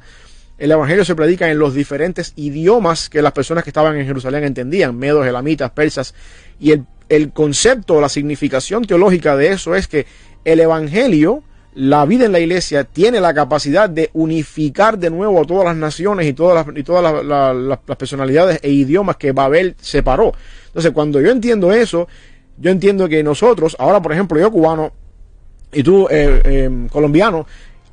El Evangelio se predica en los diferentes idiomas que las personas que estaban en Jerusalén entendían, medos, elamitas, persas, y el concepto, la significación teológica de eso es que el Evangelio, la vida en la iglesia, tiene la capacidad de unificar de nuevo a todas las naciones y todas las personalidades e idiomas que Babel separó. Entonces, cuando yo entiendo eso, yo entiendo que nosotros, ahora por ejemplo, yo cubano y tú colombiano,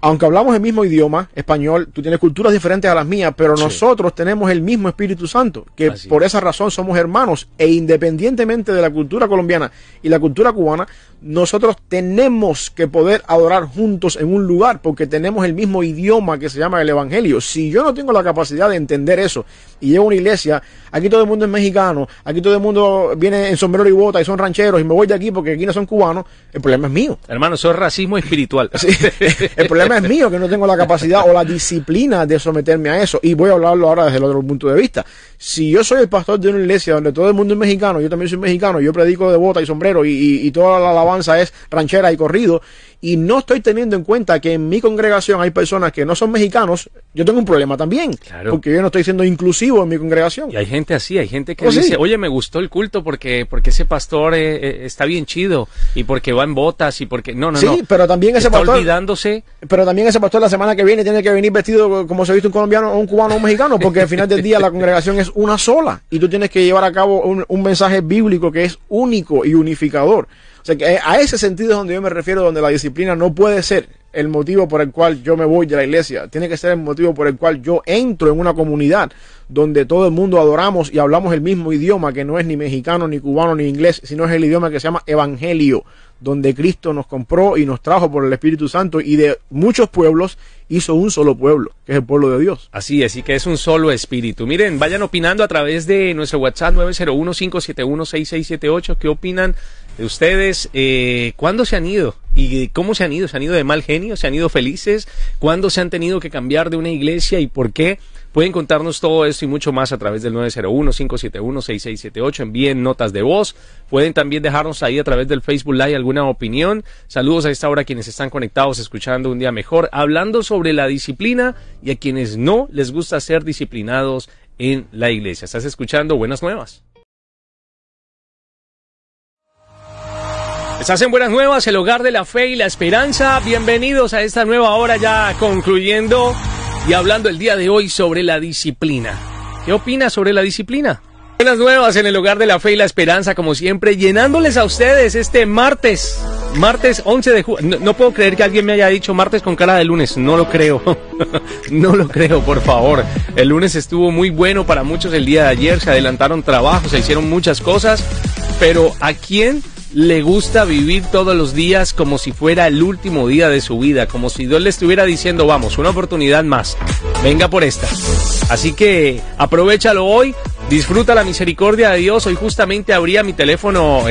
aunque hablamos el mismo idioma, español, tú tienes culturas diferentes a las mías, pero nosotros tenemos el mismo Espíritu Santo, que así por esa razón somos hermanos, e independientemente de la cultura colombiana y la cultura cubana, nosotros tenemos que poder adorar juntos en un lugar, porque tenemos el mismo idioma que se llama el Evangelio. Si yo no tengo la capacidad de entender eso, y llego a una iglesia, aquí todo el mundo es mexicano, aquí todo el mundo viene en sombrero y bota y son rancheros, y me voy de aquí porque aquí no son cubanos, el problema es mío. Hermano, eso es racismo espiritual. Sí, el problema es mío, que no tengo la capacidad o la disciplina de someterme a eso. Y voy a hablarlo ahora desde el otro punto de vista. Si yo soy el pastor de una iglesia donde todo el mundo es mexicano, yo también soy mexicano, yo predico de bota y sombrero y toda la alabanza es ranchera y corrido, y no estoy teniendo en cuenta que en mi congregación hay personas que no son mexicanos, yo tengo un problema también. Claro. Porque yo no estoy siendo inclusivo en mi congregación. Y hay gente así, hay gente que dice, oye, me gustó el culto porque ese pastor está bien chido, y porque va en botas, y porque... No. Sí, pero también ese pastor... olvidándose... Pero también ese pastor la semana que viene tiene que venir vestido como se viste un colombiano, o un cubano o un mexicano, porque al final del día la congregación es una sola, y tú tienes que llevar a cabo un mensaje bíblico que es único y unificador. O sea, que a ese sentido es donde yo me refiero, donde la disciplina no puede ser el motivo por el cual yo me voy de la iglesia. Tiene que ser el motivo por el cual yo entro en una comunidad donde todo el mundo adoramos y hablamos el mismo idioma, que no es ni mexicano, ni cubano, ni inglés, sino es el idioma que se llama Evangelio, donde Cristo nos compró y nos trajo por el Espíritu Santo, y de muchos pueblos hizo un solo pueblo, que es el pueblo de Dios. Así es, y que es un solo espíritu. Miren, vayan opinando a través de nuestro WhatsApp 901-571-6678. ¿Qué opinan de ustedes? ¿Cuándo se han ido? ¿Y cómo se han ido? ¿Se han ido de mal genio? ¿Se han ido felices? ¿Cuándo se han tenido que cambiar de una iglesia y por qué? Pueden contarnos todo esto y mucho más a través del 901-571-6678. Envíen notas de voz. Pueden también dejarnos ahí a través del Facebook Live alguna opinión. Saludos a esta hora a quienes están conectados escuchando Un Día Mejor, hablando sobre la disciplina y a quienes no les gusta ser disciplinados en la iglesia. Estás escuchando Buenas Nuevas. Estás en Buenas Nuevas, el hogar de la fe y la esperanza. Bienvenidos a esta nueva hora, ya concluyendo y hablando el día de hoy sobre la disciplina. ¿Qué opinas sobre la disciplina? Buenas Nuevas en el hogar de la fe y la esperanza, como siempre, llenándoles a ustedes este martes 11 de julio. No puedo creer que alguien me haya dicho martes con cara de lunes, no lo creo. No lo creo, por favor. El lunes estuvo muy bueno para muchos el día de ayer, se adelantaron trabajos, se hicieron muchas cosas, pero ¿a quién le gusta vivir todos los días como si fuera el último día de su vida? Como si Dios le estuviera diciendo, vamos, una oportunidad más, venga por esta. Así que aprovéchalo hoy, disfruta la misericordia de Dios. Hoy justamente abría mi teléfono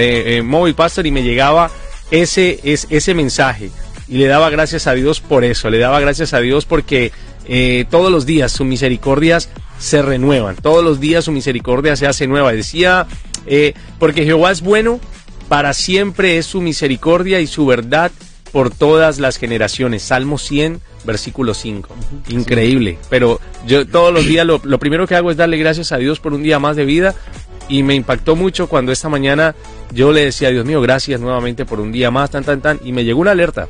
móvil, pastor, y me llegaba ese mensaje, y le daba gracias a Dios por eso, le daba gracias a Dios porque todos los días sus misericordias se renuevan, todos los días su misericordia se hace nueva. Decía, porque Jehová es bueno, para siempre es su misericordia y su verdad por todas las generaciones. Salmo 100, versículo 5. Increíble. Pero yo todos los días lo primero que hago es darle gracias a Dios por un día más de vida. Y me impactó mucho cuando esta mañana yo le decía a Dios mío, gracias nuevamente por un día más, y me llegó una alerta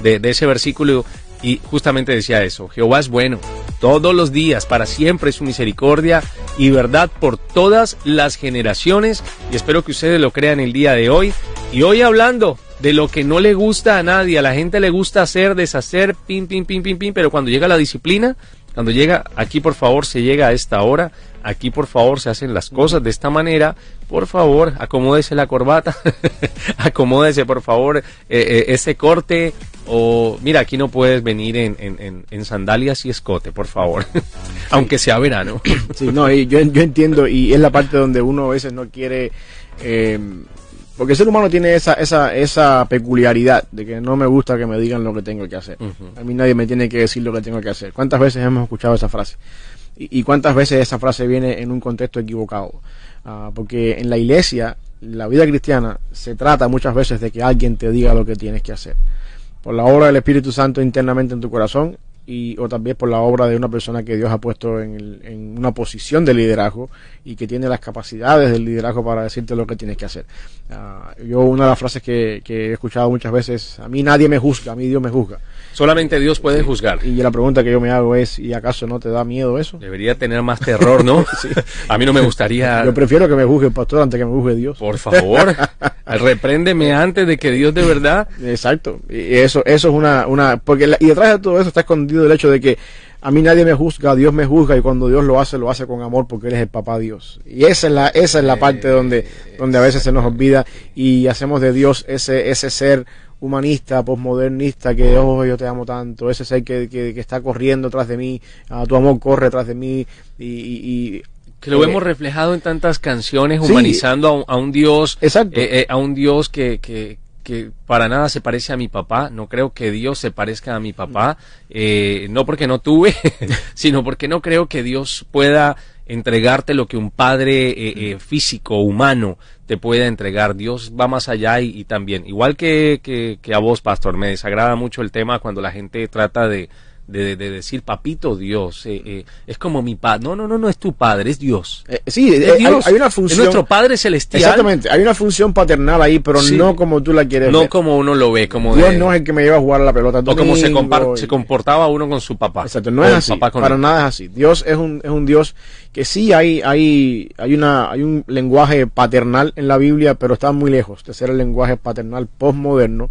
de ese versículo. Y justamente decía eso, Jehová es bueno, todos los días, para siempre es su misericordia y verdad por todas las generaciones, y espero que ustedes lo crean el día de hoy. Y hoy hablando de lo que no le gusta a nadie, a la gente le gusta hacer, deshacer, pero cuando llega la disciplina, cuando llega, aquí por favor se llega a esta hora, aquí por favor se hacen las cosas de esta manera, por favor acomódese la corbata, acomódese por favor ese corte, o mira, aquí no puedes venir en sandalias y escote, por favor, aunque sea verano. Sí, no, yo entiendo, y es la parte donde uno a veces no quiere, porque el ser humano tiene esa peculiaridad de que no me gusta que me digan lo que tengo que hacer. A mí nadie me tiene que decir lo que tengo que hacer. ¿Cuántas veces hemos escuchado esa frase? Y cuántas veces esa frase viene en un contexto equivocado. Porque en la iglesia, la vida cristiana, se trata muchas veces de que alguien te diga lo que tienes que hacer. Por la obra del Espíritu Santo internamente en tu corazón, o también por la obra de una persona que Dios ha puesto en una posición de liderazgo y que tiene las capacidades del liderazgo para decirte lo que tienes que hacer. Yo, una de las frases que he escuchado muchas veces, a mí nadie me juzga, a mí Dios me juzga. Solamente Dios puede juzgar. Y la pregunta que yo me hago es, ¿y acaso no te da miedo eso? Debería tener más terror, ¿no? Sí. A mí no me gustaría... Yo prefiero que me juzgue el pastor antes que me juzgue Dios. Por favor, repréndeme antes de que Dios de verdad... Exacto. Y eso es una porque y detrás de todo eso está escondido el hecho de que a mí nadie me juzga, Dios me juzga, y cuando Dios lo hace con amor porque Él es el papá Dios. Y esa es la parte donde a veces se nos olvida y hacemos de Dios ese ser humanista, posmodernista, que yo te amo tanto, ese ser que está corriendo tras de mí, tu amor corre tras de mí, y que lo vemos reflejado en tantas canciones, humanizando a un Dios, a un Dios que para nada se parece a mi papá. No creo que Dios se parezca a mi papá, no porque no tuve, sino porque no creo que Dios pueda entregarte lo que un padre físico, humano, te pueda entregar. Dios va más allá y también, igual que a vos, pastor, me desagrada mucho el tema cuando la gente trata de decir papito Dios, es como mi padre. No es tu padre, es Dios. Sí, es Dios. Hay una función, es nuestro Padre celestial. Exactamente, hay una función paternal ahí, pero no como tú la quieres ver. No como uno lo ve, como Dios no es el que me lleva a jugar a la pelota o como se comportaba uno con su papá. Exacto, no es así, para nada es así. Dios es un Dios que sí hay un lenguaje paternal en la Biblia, pero está muy lejos de ser el lenguaje paternal postmoderno.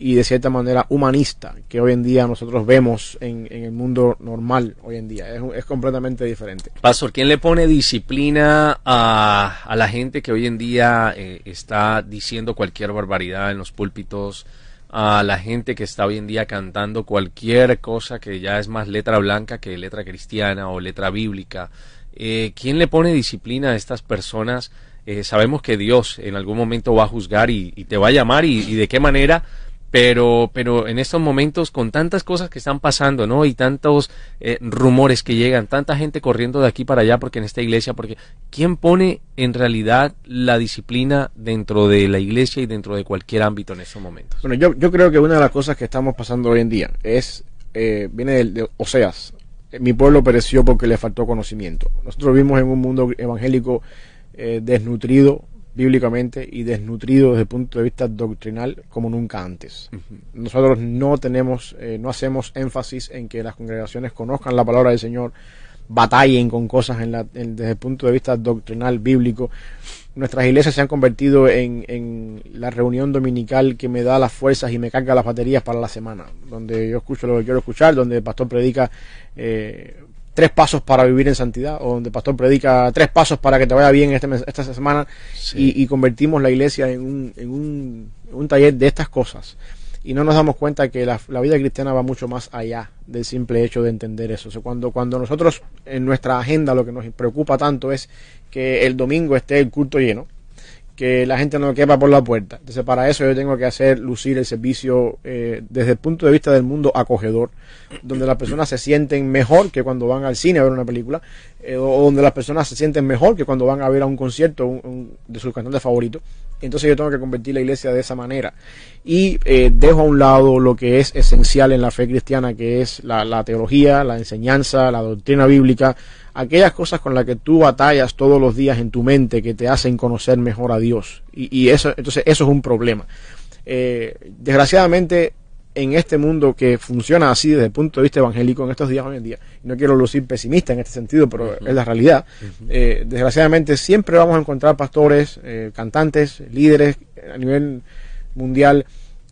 y de cierta manera humanista que hoy en día nosotros vemos en el mundo normal hoy en día. Es completamente diferente. Pastor, ¿quién le pone disciplina a la gente que hoy en día está diciendo cualquier barbaridad en los púlpitos? A la gente que está hoy en día cantando cualquier cosa que ya es más letra blanca que letra cristiana o letra bíblica. ¿Quién le pone disciplina a estas personas? Sabemos que Dios en algún momento va a juzgar y te va a llamar y de qué manera, pero en estos momentos con tantas cosas que están pasando, ¿no? Y tantos rumores que llegan, tanta gente corriendo de aquí para allá porque en esta iglesia, porque ¿quién pone en realidad la disciplina dentro de la iglesia y dentro de cualquier ámbito en estos momentos? Bueno, yo creo que una de las cosas que estamos pasando hoy en día viene de Oseas. Mi pueblo pereció porque le faltó conocimiento. Nosotros vivimos en un mundo evangélico desnutrido bíblicamente y desnutrido desde el punto de vista doctrinal como nunca antes. Nosotros no hacemos énfasis en que las congregaciones conozcan la palabra del Señor, batallen con cosas desde el punto de vista doctrinal bíblico. Nuestras iglesias se han convertido en la reunión dominical que me da las fuerzas y me carga las baterías para la semana, donde yo escucho lo que quiero escuchar, donde el pastor predica 3 pasos para vivir en santidad, o donde el pastor predica 3 pasos para que te vaya bien esta semana, sí. y convertimos la iglesia en un taller de estas cosas, y no nos damos cuenta que la vida cristiana va mucho más allá del simple hecho de entender eso. O sea, cuando nosotros en nuestra agenda lo que nos preocupa tanto es que el domingo esté el culto lleno, que la gente no quepa por la puerta, entonces para eso yo tengo que hacer lucir el servicio desde el punto de vista del mundo acogedor, donde las personas se sienten mejor que cuando van al cine a ver una película, o donde las personas se sienten mejor que cuando van a ver a un concierto de sus cantantes favoritos. Entonces yo tengo que convertir la iglesia de esa manera, y dejo a un lado lo que es esencial en la fe cristiana, que es la teología, la enseñanza, la doctrina bíblica, aquellas cosas con las que tú batallas todos los días en tu mente, que te hacen conocer mejor a Dios, y eso es un problema. Desgraciadamente, en este mundo que funciona así desde el punto de vista evangélico en estos días hoy en día, no quiero lucir pesimista en este sentido, pero es la realidad, desgraciadamente siempre vamos a encontrar pastores, cantantes, líderes a nivel mundial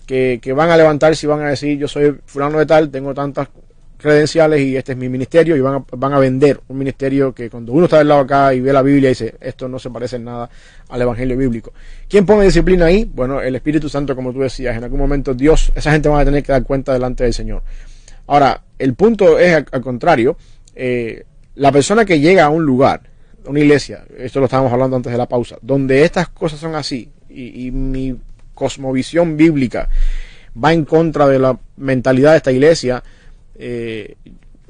que van a levantarse y van a decir: yo soy fulano de tal, tengo tantas credenciales y este es mi ministerio, y van a vender un ministerio que cuando uno está del lado acá y ve la Biblia dice: esto no se parece en nada al evangelio bíblico. ¿Quién pone disciplina ahí? Bueno, el Espíritu Santo, como tú decías. En algún momento Dios, esa gente va a tener que dar cuenta delante del Señor. Ahora, el punto es al contrario. La persona que llega a un lugar, una iglesia, esto lo estábamos hablando antes de la pausa, donde estas cosas son así, y mi cosmovisión bíblica va en contra de la mentalidad de esta iglesia,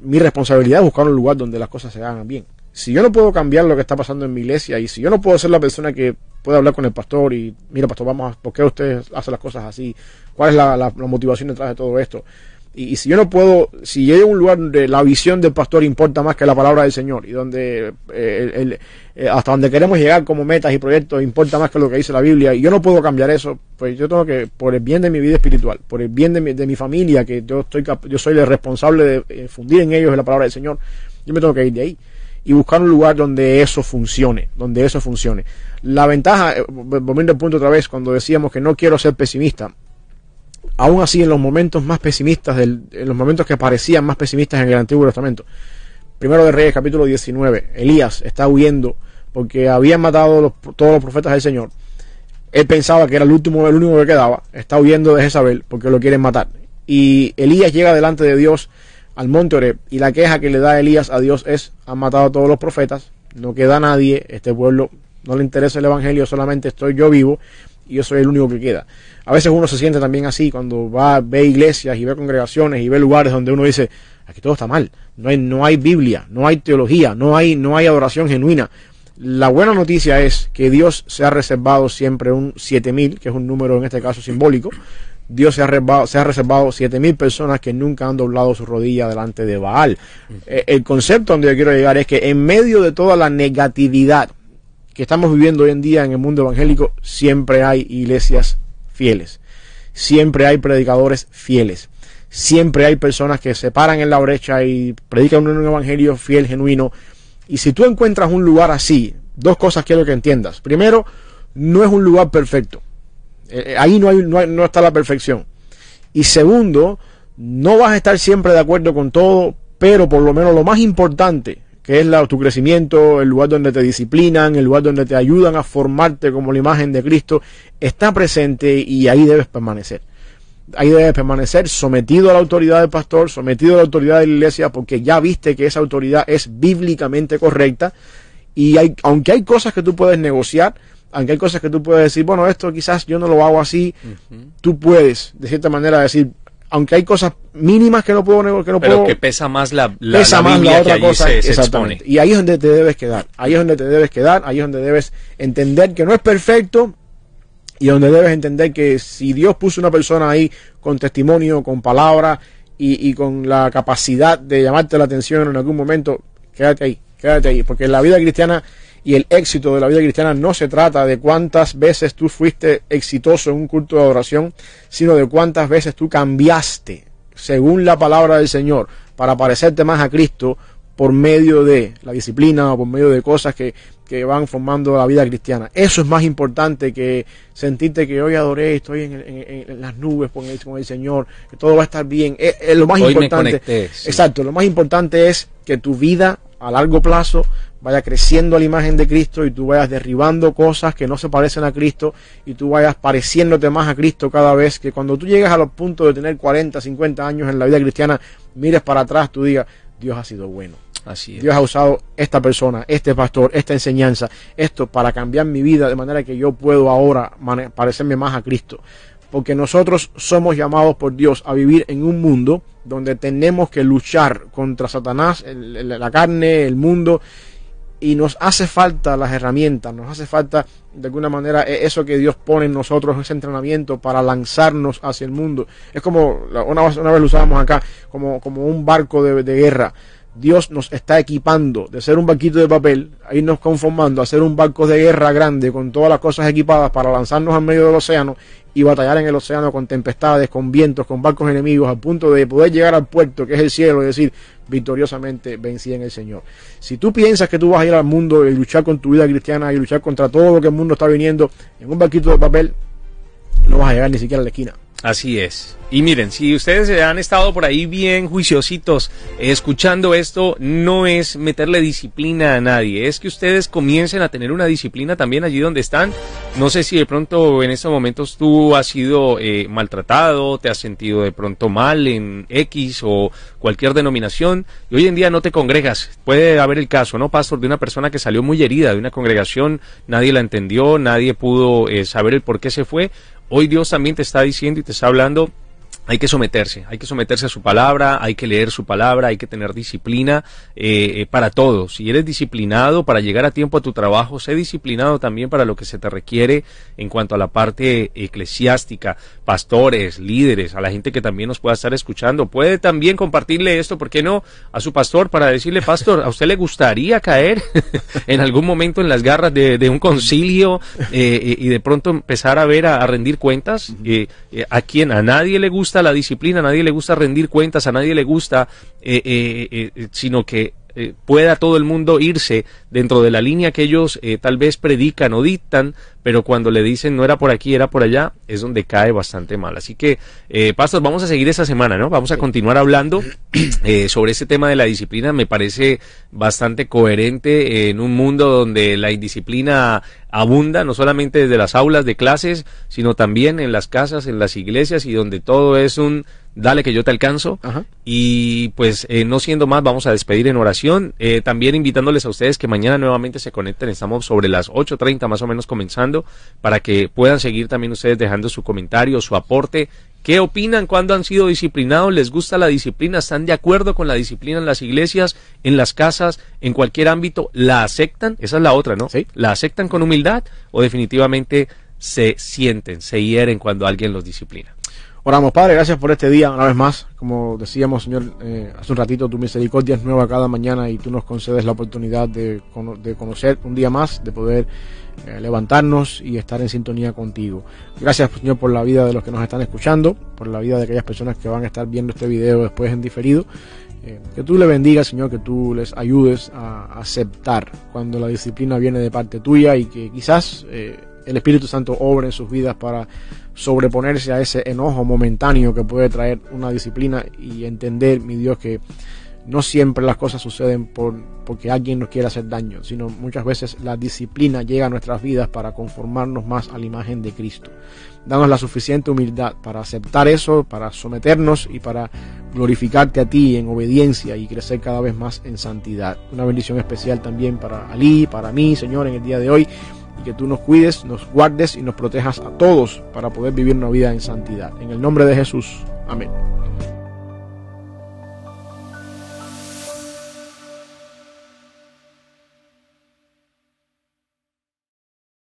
mi responsabilidad es buscar un lugar donde las cosas se hagan bien. Si yo no puedo cambiar lo que está pasando en mi iglesia, y si yo no puedo ser la persona que pueda hablar con el pastor y: mira, pastor, ¿por qué usted hace las cosas así? ¿Cuál es la motivación detrás de todo esto? Y si yo no puedo, si yo llego a un lugar donde la visión del pastor importa más que la palabra del Señor, y donde hasta donde queremos llegar como metas y proyectos importa más que lo que dice la Biblia, y yo no puedo cambiar eso, pues yo tengo que, por el bien de mi vida espiritual, por el bien de mi familia, que yo soy el responsable de fundir en ellos la palabra del Señor, yo me tengo que ir de ahí y buscar un lugar donde eso funcione, La ventaja, volviendo al punto otra vez, cuando decíamos que no quiero ser pesimista, aún así en los momentos más pesimistas, en los momentos que parecían más pesimistas en el Antiguo Testamento, Primero de Reyes capítulo 19, Elías está huyendo porque habían matado todos los profetas del Señor. Él pensaba que era el único que quedaba, está huyendo de Jezabel porque lo quieren matar, y Elías llega delante de Dios al monte Oreb, y la queja que le da Elías a Dios es: han matado a todos los profetas, no queda nadie, este pueblo no le interesa el evangelio, solamente estoy yo vivo y yo soy el único que queda. A veces uno se siente también así cuando ve iglesias y ve congregaciones y ve lugares donde uno dice: aquí todo está mal, no hay Biblia, no hay teología, no hay adoración genuina. La buena noticia es que Dios se ha reservado siempre un 7,000, que es un número en este caso simbólico. Dios se ha reservado 7,000 personas que nunca han doblado su rodilla delante de Baal. El concepto donde yo quiero llegar es que en medio de toda la negatividad que estamos viviendo hoy en día en el mundo evangélico, siempre hay iglesias fieles, siempre hay predicadores fieles, siempre hay personas que se paran en la brecha y predican un evangelio fiel, genuino. Y si tú encuentras un lugar así, 2 cosas quiero que entiendas. Primero, no es un lugar perfecto. Ahí no está la perfección. Y segundo, no vas a estar siempre de acuerdo con todo, pero por lo menos lo más importante, que es tu crecimiento, el lugar donde te disciplinan, el lugar donde te ayudan a formarte como la imagen de Cristo, está presente y ahí debes permanecer. Ahí debes permanecer sometido a la autoridad del pastor, sometido a la autoridad de la iglesia, porque ya viste que esa autoridad es bíblicamente correcta. Y aunque hay cosas que tú puedes negociar, aunque hay cosas que tú puedes decir, bueno, esto quizás yo no lo hago así, tú puedes, de cierta manera, decir, aunque hay cosas mínimas que no puedo negociar, pero que pesa más la otra cosa, se exactamente. expone. Y ahí es donde te debes quedar, ahí es donde debes entender que no es perfecto, y donde debes entender que si Dios puso una persona ahí con testimonio, con palabra y con la capacidad de llamarte la atención en algún momento, quédate ahí, porque la vida cristiana y el éxito de la vida cristiana no se trata de cuántas veces tú fuiste exitoso en un culto de adoración, sino de cuántas veces tú cambiaste según la palabra del Señor para parecerte más a Cristo por medio de la disciplina o por medio de cosas que van formando la vida cristiana. Eso es más importante que sentirte que hoy adoré, estoy en las nubes con el Señor, que todo va a estar bien. Es lo más hoy importante. Me conecté, sí. Exacto, lo más importante es que tu vida a largo plazo vaya creciendo a la imagen de Cristo y tú vayas derribando cosas que no se parecen a Cristo y tú vayas pareciéndote más a Cristo cada vez, que cuando tú llegues a los puntos de tener 40, 50 años en la vida cristiana, mires para atrás, tú digas, Dios ha sido bueno. Así es. Dios ha usado esta persona, este pastor, esta enseñanza, esto para cambiar mi vida de manera que yo puedo ahora parecerme más a Cristo. Porque nosotros somos llamados por Dios a vivir en un mundo donde tenemos que luchar contra Satanás, la carne, el mundo, y nos hace falta las herramientas, nos hace falta de alguna manera eso que Dios pone en nosotros, ese entrenamiento para lanzarnos hacia el mundo. Es como, una vez lo usábamos acá, como un barco de guerra. Dios nos está equipando de ser un barquito de papel, a irnos conformando a ser un barco de guerra grande con todas las cosas equipadas para lanzarnos al medio del océano y batallar en el océano con tempestades, con vientos, con barcos enemigos, al punto de poder llegar al puerto que es el cielo y decir victoriosamente vencí en el Señor. Si tú piensas que tú vas a ir al mundo y luchar con tu vida cristiana y luchar contra todo lo que el mundo está viniendo en un barquito de papel, no vas a llegar ni siquiera a la esquina. Así es. Y miren, si ustedes han estado por ahí bien juiciositos escuchando esto, no es meterle disciplina a nadie, es que ustedes comiencen a tener una disciplina también allí donde están. No sé si de pronto en estos momentos tú has sido maltratado, te has sentido de pronto mal en X o cualquier denominación y hoy en día no te congregas. Puede haber el caso, ¿no, pastor? De una persona que salió muy herida de una congregación, nadie la entendió, nadie pudo saber el por qué se fue. Hoy Dios también te está diciendo y te está hablando, hay que someterse a su palabra, hay que leer su palabra, hay que tener disciplina para todo. Si eres disciplinado para llegar a tiempo a tu trabajo, sé disciplinado también para lo que se te requiere en cuanto a la parte eclesiástica, pastores, líderes, a la gente que también nos pueda estar escuchando. Puede también compartirle esto, ¿por qué no?, a su pastor para decirle, pastor, ¿a usted le gustaría caer en algún momento en las garras de un concilio y de pronto empezar a rendir cuentas? ¿A quién? A nadie le gusta la disciplina, a nadie le gusta rendir cuentas, a nadie le gusta sino que pueda todo el mundo irse dentro de la línea que ellos tal vez predican o dictan, pero cuando le dicen no era por aquí, era por allá, es donde cae bastante mal. Así que, pastor, vamos a seguir esta semana, ¿no? Vamos a continuar hablando sobre este tema de la disciplina. Me parece bastante coherente en un mundo donde la indisciplina abunda, no solamente desde las aulas de clases, sino también en las casas, en las iglesias, y donde todo es un dale que yo te alcanzo. Ajá. Y pues no siendo más, vamos a despedir en oración, también invitándoles a ustedes que mañana nuevamente se conecten. Estamos sobre las 8:30 más o menos comenzando, para que puedan seguir también ustedes dejando su comentario, su aporte. ¿Qué opinan? ¿Cuándo han sido disciplinados? ¿Les gusta la disciplina? ¿Están de acuerdo con la disciplina en las iglesias, en las casas, en cualquier ámbito? ¿La aceptan? Esa es la otra, ¿no? ¿Sí? ¿La aceptan con humildad o definitivamente se hieren cuando alguien los disciplina? Oramos, Padre, gracias por este día una vez más. Como decíamos, Señor, hace un ratito, tu misericordia es nueva cada mañana y tú nos concedes la oportunidad de conocer un día más, de poder levantarnos y estar en sintonía contigo. Gracias, Señor, por la vida de los que nos están escuchando, por la vida de aquellas personas que van a estar viendo este video después en diferido. Que tú le bendigas, Señor, que tú les ayudes a aceptar cuando la disciplina viene de parte tuya y que quizás el Espíritu Santo obre en sus vidas para sobreponerse a ese enojo momentáneo que puede traer una disciplina, y entender, mi Dios, que no siempre las cosas suceden porque alguien nos quiere hacer daño, sino muchas veces la disciplina llega a nuestras vidas para conformarnos más a la imagen de Cristo. Danos la suficiente humildad para aceptar eso, para someternos y para glorificarte a ti en obediencia y crecer cada vez más en santidad. Una bendición especial también para Ali, para mí, Señor, en el día de hoy, y que tú nos cuides, nos guardes y nos protejas a todos para poder vivir una vida en santidad. En el nombre de Jesús. Amén.